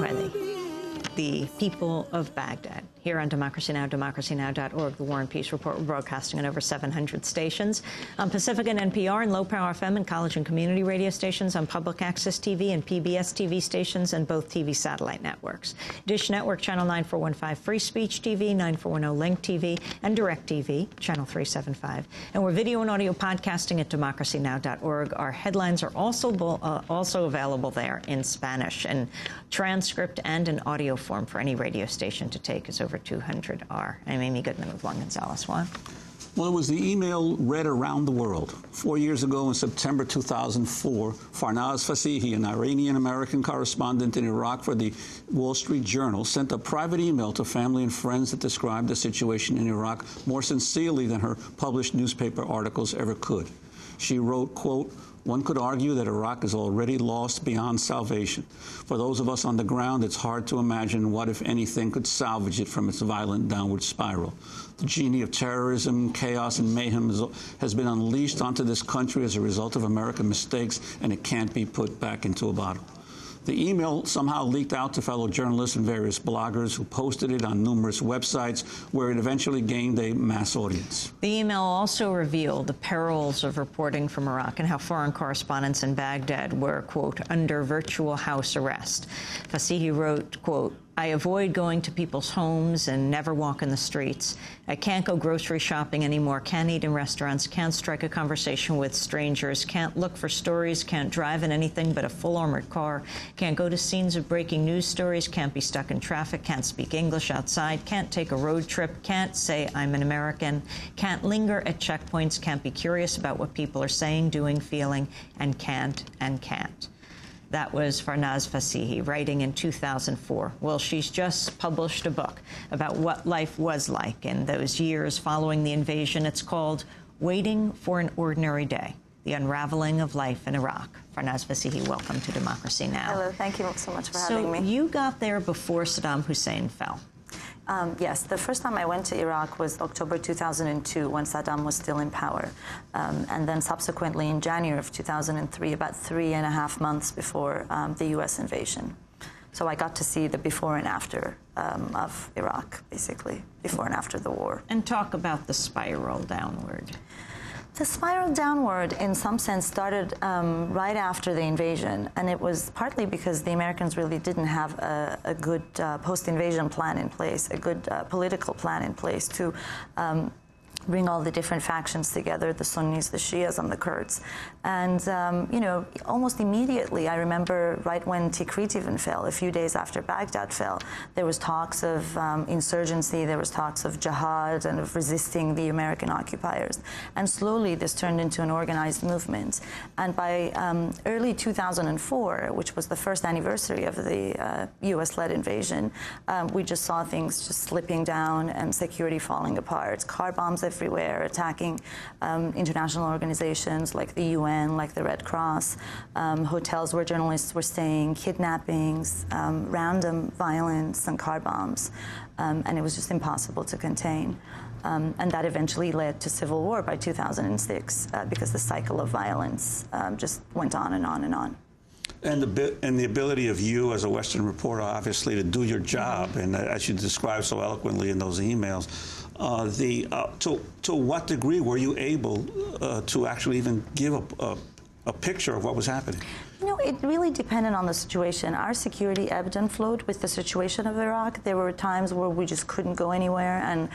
by the people of Baghdad. Here on Democracy Now!, democracynow.org, the War and Peace Report. We're broadcasting on over 700 stations on Pacific and NPR and Low Power FM and college and community radio stations, on public access TV and PBS TV stations, and both TV satellite networks. Dish Network, Channel 9415, Free Speech TV, 9410 Link TV, and Direct TV, Channel 375. And we're video and audio podcasting at democracynow.org. Our headlines are also available there in Spanish, and transcript and in audio form for any radio station to take is over 200R. I'm Amy Goodman with Juan Gonzalez. Juan? Well, it was the email read around the world. 4 years ago, in September 2004, Farnaz Fassihi, an Iranian-American correspondent in Iraq for the Wall Street Journal, sent a private email to family and friends that described the situation in Iraq more sincerely than her published newspaper articles ever could. She wrote, quote, "One could argue that Iraq is already lost beyond salvation. For those of us on the ground, it's hard to imagine what, if anything, could salvage it from its violent downward spiral. The genie of terrorism, chaos, and mayhem has been unleashed onto this country as a result of American mistakes, and it can't be put back into a bottle." The email somehow leaked out to fellow journalists and various bloggers who posted it on numerous websites, where it eventually gained a mass audience. The email also revealed the perils of reporting from Iraq and how foreign correspondents in Baghdad were, quote, under virtual house arrest. Fassihi wrote, quote, "I avoid going to people's homes and never walk in the streets. I can't go grocery shopping anymore, can't eat in restaurants, can't strike a conversation with strangers, can't look for stories, can't drive in anything but a full armored car, can't go to scenes of breaking news stories, can't be stuck in traffic, can't speak English outside, can't take a road trip, can't say I'm an American, can't linger at checkpoints, can't be curious about what people are saying, doing, feeling, and can't. That was Farnaz Fassihi, writing in 2004. Well, she's just published a book about what life was like in those years following the invasion. It's called Waiting for an Ordinary Day: The Unraveling of Life in Iraq. Farnaz Fassihi, welcome to Democracy Now! Hello, thank you so much for having me. So you got there before Saddam Hussein fell. Yes, the first time I went to Iraq was October 2002, when Saddam was still in power. And then subsequently in January of 2003, about 3.5 months before the U.S. invasion. So I got to see the before and after of Iraq, basically, before and after the war. And talk about the spiral downward. The spiral downward, in some sense, started right after the invasion, and it was partly because the Americans really didn't have a good post-invasion plan in place, a good political plan in place to bring all the different factions together, the Sunnis, the Shias, and the Kurds. And, you know, almost immediately, I remember right when Tikrit even fell, a few days after Baghdad fell, there was talks of insurgency, there was talks of jihad and of resisting the American occupiers. And slowly this turned into an organized movement. And by early 2004, which was the first anniversary of the US-led invasion, we just saw things just slipping down and security falling apart. Car bombs everywhere, attacking international organizations like the UN, like the Red Cross, hotels where journalists were staying, kidnappings, random violence and car bombs, and it was just impossible to contain. And that eventually led to civil war by 2006, because the cycle of violence just went on and on and on. And the ability of you as a Western reporter, obviously, to do your job, and as you described so eloquently in those emails, to what degree were you able to actually even give a picture of what was happening? You know, it really depended on the situation. Our security ebbed and flowed with the situation of Iraq. There were times where we just couldn't go anywhere, and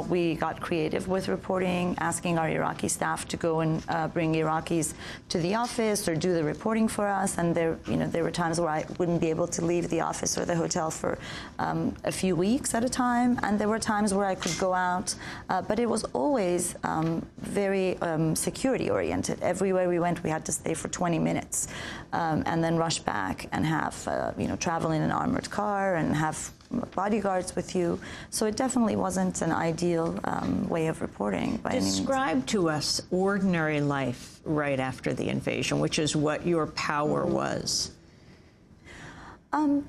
we got creative with reporting, asking our Iraqi staff to go and bring Iraqis to the office or do the reporting for us. And there were times where I wouldn't be able to leave the office or the hotel for a few weeks at a time. And there were times where I could go out, but it was always very security-oriented. Everywhere we went, we had to stay for 20 minutes. And then rush back and have, travel in an armored car and have bodyguards with you. So it definitely wasn't an ideal way of reporting by any means. Describe to us ordinary life right after the invasion, which is what your power was. Ordinary